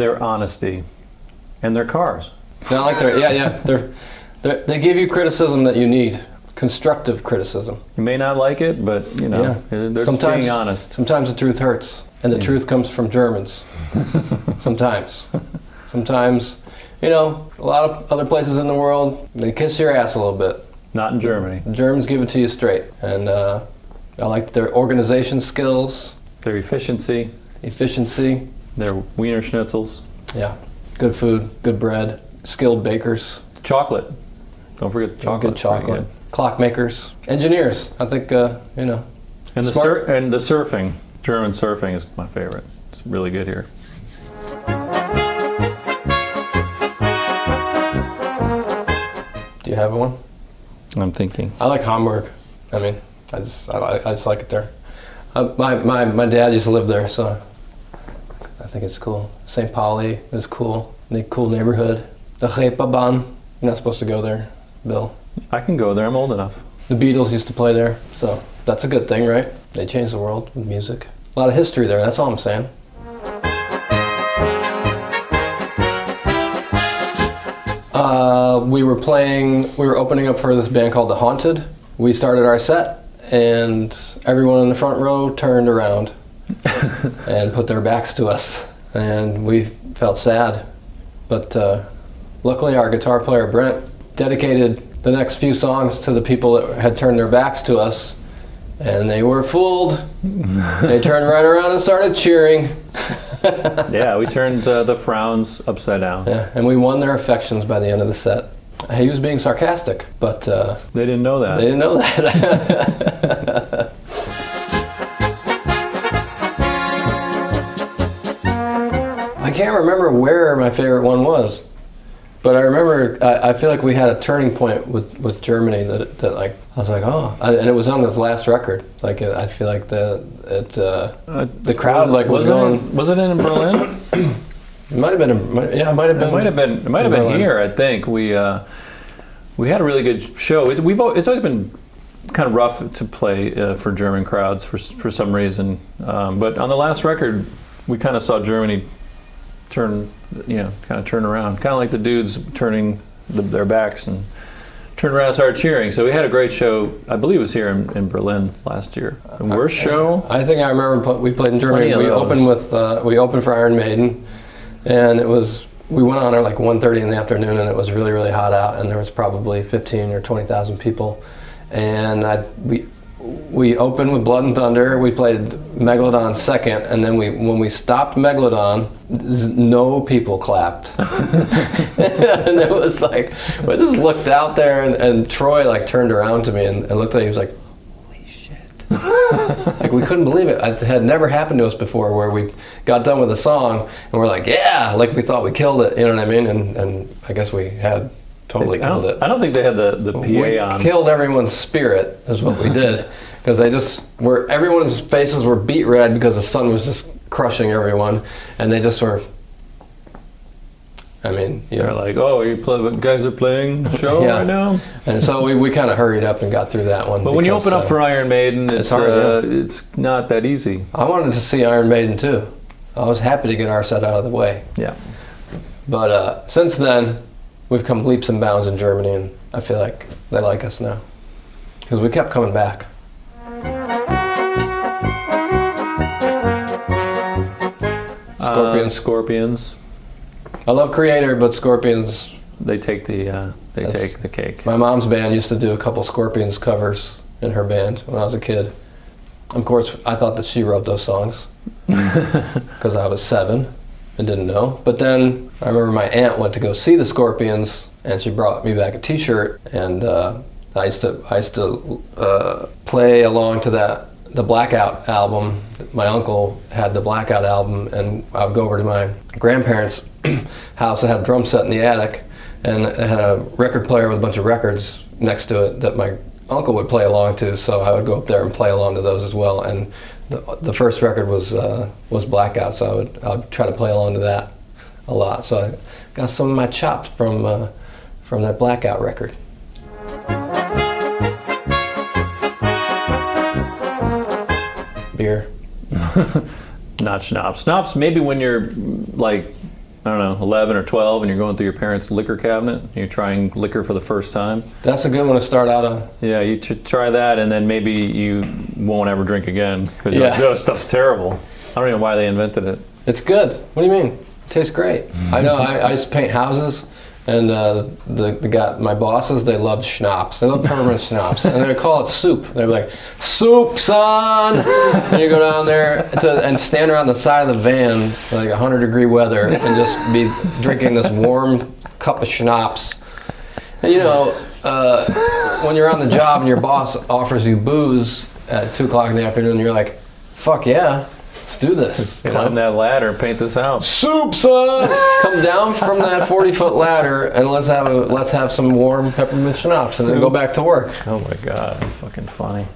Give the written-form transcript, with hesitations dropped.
Their honesty and their cars. I like they give you criticism that you need, constructive criticism. You may not like it, but they're just being honest. Sometimes the truth hurts, and the truth comes from Germans. Sometimes, a lot of other places in the world, they kiss your ass a little bit. Not in Germany. The Germans give it to you straight, and I like their organization skills. Their efficiency. Their Wiener schnitzels. Yeah, good food, good bread, skilled bakers. Chocolate. Don't forget the chocolate. Good chocolate. Clockmakers, engineers. I think And the surfing. German surfing is my favorite. It's really good here. Do you have one? I'm thinking. I like Hamburg. I just like it there. My dad used to live there, so I think it's cool. St. Pauli is cool. Cool neighborhood. The Reeperbahn. You're not supposed to go there, Bill. I can go there. I'm old enough. The Beatles used to play there, so that's a good thing, right? They changed the world with music. A lot of history there. That's all I'm saying. We were opening up for this band called The Haunted. We started our set, and everyone in the front row turned around and put their backs to us, and we felt sad. But luckily our guitar player, Brann, dedicated the next few songs to the people that had turned their backs to us, and they were fooled. They turned right around and started cheering. Yeah, we turned the frowns upside down. Yeah, and we won their affections by the end of the set. He was being sarcastic, but they didn't know that. They didn't know that. I can't remember where my favorite one was, but I remember I feel like we had a turning point with Germany that like I was like, and it was on the last record. Like I feel like the crowd was going. Was it in Berlin? It might have been. It might have been here. I think we had a really good show. It's always been kind of rough to play for German crowds for some reason. But on the last record, we kind of saw Germany turn around, kind of like the dudes turning their backs and turned around and started cheering. So we had a great show. I believe it was here in Berlin last year. The worst show? I think I remember we played in Germany. We opened for Iron Maiden, and we went on at like 1:30 in the afternoon, and it was really, really hot out, and there was probably 15 or 20,000 people. And we opened with Blood and Thunder. We played Megalodon second, and then when we stopped Megalodon, no people clapped. And it was like, I just looked out there, and Troy like turned around to me and looked at me. He was like, "Holy shit!" Like we couldn't believe it. It had never happened to us before, where we got done with a song and we're like, "Yeah!" Like we thought we killed it. You know what I mean? And I guess we had. Totally killed it. I don't think they had the PA on. We killed everyone's spirit, is what we did, because everyone's faces were beet red because the sun was just crushing everyone, and they just were. They're like, "Oh, guys are playing a show right now," and so we kind of hurried up and got through that one. But when you open up for Iron Maiden, it's hard. It's not that easy. I wanted to see Iron Maiden too. I was happy to get our set out of the way. Yeah. But since then. We've come leaps and bounds in Germany, and I feel like they like us now. Because we kept coming back. Scorpions. I love Creator, but Scorpions... They take the cake. My mom's band used to do a couple Scorpions covers in her band when I was a kid. Of course, I thought that she wrote those songs. Because I was 7. I didn't know. But then I remember my aunt went to go see the Scorpions, and she brought me back a T-shirt, and I used to play along to the Blackout album. My uncle had the Blackout album, and I would go over to my grandparents' house that had a drum set in the attic, and it had a record player with a bunch of records next to it that my uncle would play along to. So I would go up there and play along to those as well. And the first record was Blackout, so I would try to play along to that a lot. So I got some of my chops from that Blackout record. Beer. Not schnapps. Schnapps maybe when you're like I don't know, 11 or 12, and you're going through your parents' liquor cabinet, and you're trying liquor for the first time. That's a good one to start out on. Yeah, you try that, and then maybe you won't ever drink again because you're like, oh, this stuff's terrible. I don't know why they invented it. It's good. What do you mean? It tastes great. I know. I used to paint houses, and the guy, my bosses, they loved schnapps. They loved peppermint schnapps, and they'd call it soup. They'd be like, "Soup, son!" And you go down there and stand around the side of the van, like 100-degree weather, and just be drinking this warm cup of schnapps. And when you're on the job and your boss offers you booze at 2 o'clock in the afternoon, you're like, "Fuck yeah, let's do this." Climb that ladder and paint this house. Soup, son! Come down from that 40-foot ladder and let's have some warm peppermint schnapps and then go back to work. Oh my God, that's fucking funny.